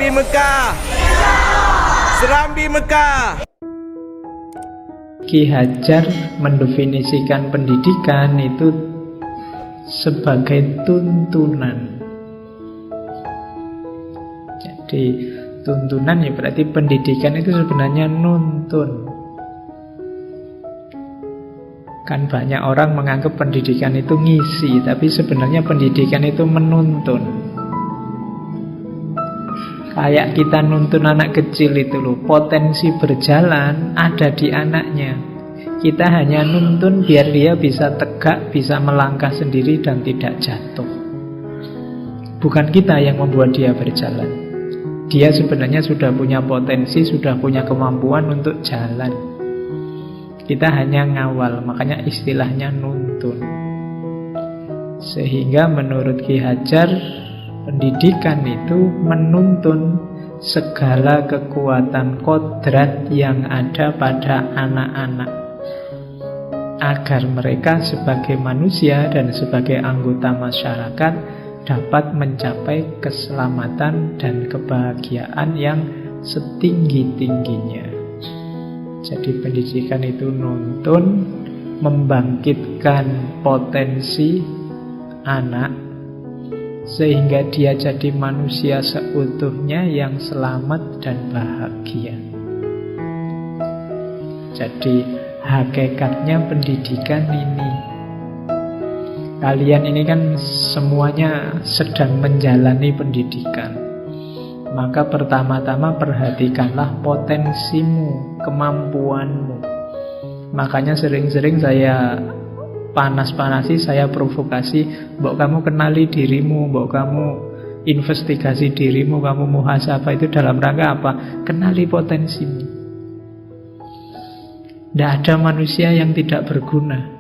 Serambi Mekah. Serambi Mekah. Ki Hajar mendefinisikan pendidikan itu sebagai tuntunan. Jadi tuntunan ya berarti pendidikan itu sebenarnya nuntun. Kan banyak orang menganggap pendidikan itu ngisi, tapi sebenarnya pendidikan itu menuntun. Kayak kita nuntun anak kecil itu loh, potensi berjalan ada di anaknya. Kita hanya nuntun biar dia bisa tegak, bisa melangkah sendiri dan tidak jatuh. Bukan kita yang membuat dia berjalan. Dia sebenarnya sudah punya potensi, sudah punya kemampuan untuk jalan. Kita hanya ngawal, makanya istilahnya nuntun. Sehingga menurut Ki Hajar, pendidikan itu menuntun segala kekuatan kodrat yang ada pada anak-anak agar mereka sebagai manusia dan sebagai anggota masyarakat dapat mencapai keselamatan dan kebahagiaan yang setinggi-tingginya. Jadi pendidikan itu nuntun, membangkitkan potensi anak sehingga dia jadi manusia seutuhnya yang selamat dan bahagia. Jadi hakikatnya pendidikan ini, kalian ini kan semuanya sedang menjalani pendidikan. Maka pertama-tama perhatikanlah potensimu, kemampuanmu. Makanya sering-sering saya panas-panasi, saya provokasi, mbok kamu kenali dirimu, mbok kamu investigasi dirimu, kamu muhasabah itu dalam rangka apa? Kenali potensimu. Tidak ada manusia yang tidak berguna.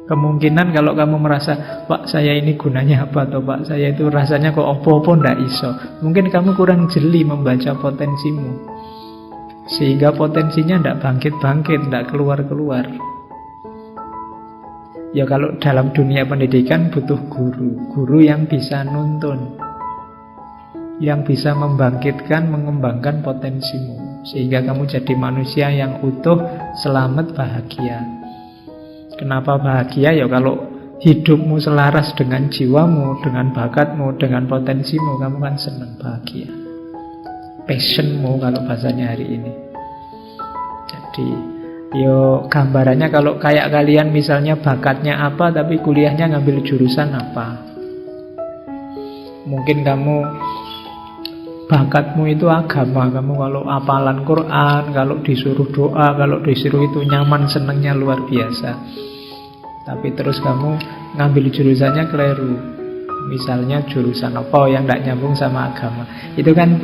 Kemungkinan kalau kamu merasa, Pak saya ini gunanya apa, atau Pak saya itu rasanya kok opo-opo ndak iso, mungkin kamu kurang jeli membaca potensimu, sehingga potensinya ndak bangkit-bangkit, ndak keluar-keluar. Ya kalau dalam dunia pendidikan butuh guru yang bisa nuntun, yang bisa membangkitkan, mengembangkan potensimu, sehingga kamu jadi manusia yang utuh, selamat, bahagia. Kenapa bahagia? Ya kalau hidupmu selaras dengan jiwamu, dengan bakatmu, dengan potensimu, kamu kan senang, bahagia. Passionmu kalau bahasanya hari ini. Jadi yo gambarannya kalau kayak kalian misalnya bakatnya apa tapi kuliahnya ngambil jurusan apa. Mungkin kamu bakatmu itu agama, kamu kalau hafalan Quran, kalau disuruh doa, kalau disuruh itu nyaman, senangnya luar biasa. Tapi terus kamu ngambil jurusannya keliru. Misalnya jurusan apa yang tidak nyambung sama agama. Itu kan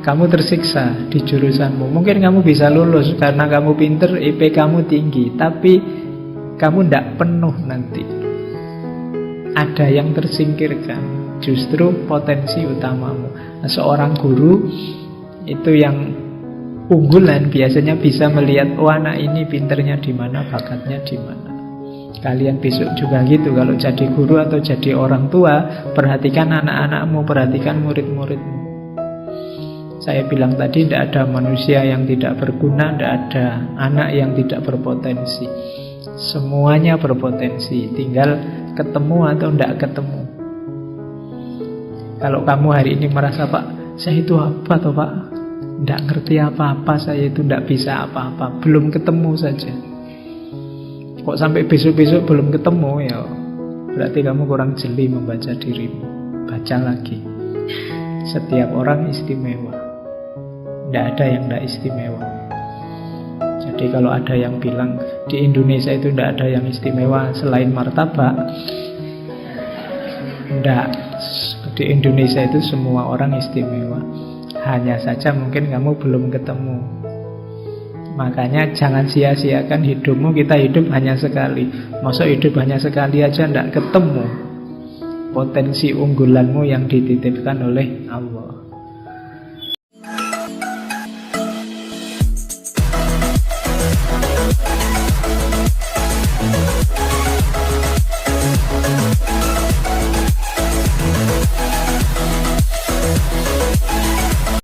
kamu tersiksa di jurusanmu. Mungkin kamu bisa lulus karena kamu pinter, IP kamu tinggi, tapi kamu tidak penuh nanti. Ada yang tersingkirkan. Justru potensi utamamu. Seorang guru itu yang unggulan biasanya bisa melihat, oh anak ini pinternya di mana, bakatnya di mana. Kalian besok juga gitu. Kalau jadi guru atau jadi orang tua, perhatikan anak-anakmu, perhatikan murid-muridmu. Saya bilang tadi, tidak ada manusia yang tidak berguna, tidak ada anak yang tidak berpotensi. Semuanya berpotensi, tinggal ketemu atau tidak ketemu. Kalau kamu hari ini merasa, Pak, saya itu apa toh Pak? Tidak ngerti apa-apa, saya itu tidak bisa apa-apa, belum ketemu saja. Kok sampai besok-besok belum ketemu, ya berarti kamu kurang jeli membaca dirimu. Baca lagi. Setiap orang istimewa. Tidak ada yang tidak istimewa. Jadi kalau ada yang bilang di Indonesia itu tidak ada yang istimewa selain martabak, tidak. Di Indonesia itu semua orang istimewa. Hanya saja mungkin kamu belum ketemu. Makanya jangan sia-siakan hidupmu. Kita hidup hanya sekali. Masa hidup hanya sekali aja tidak ketemu potensi unggulanmu yang dititipkan oleh Allah.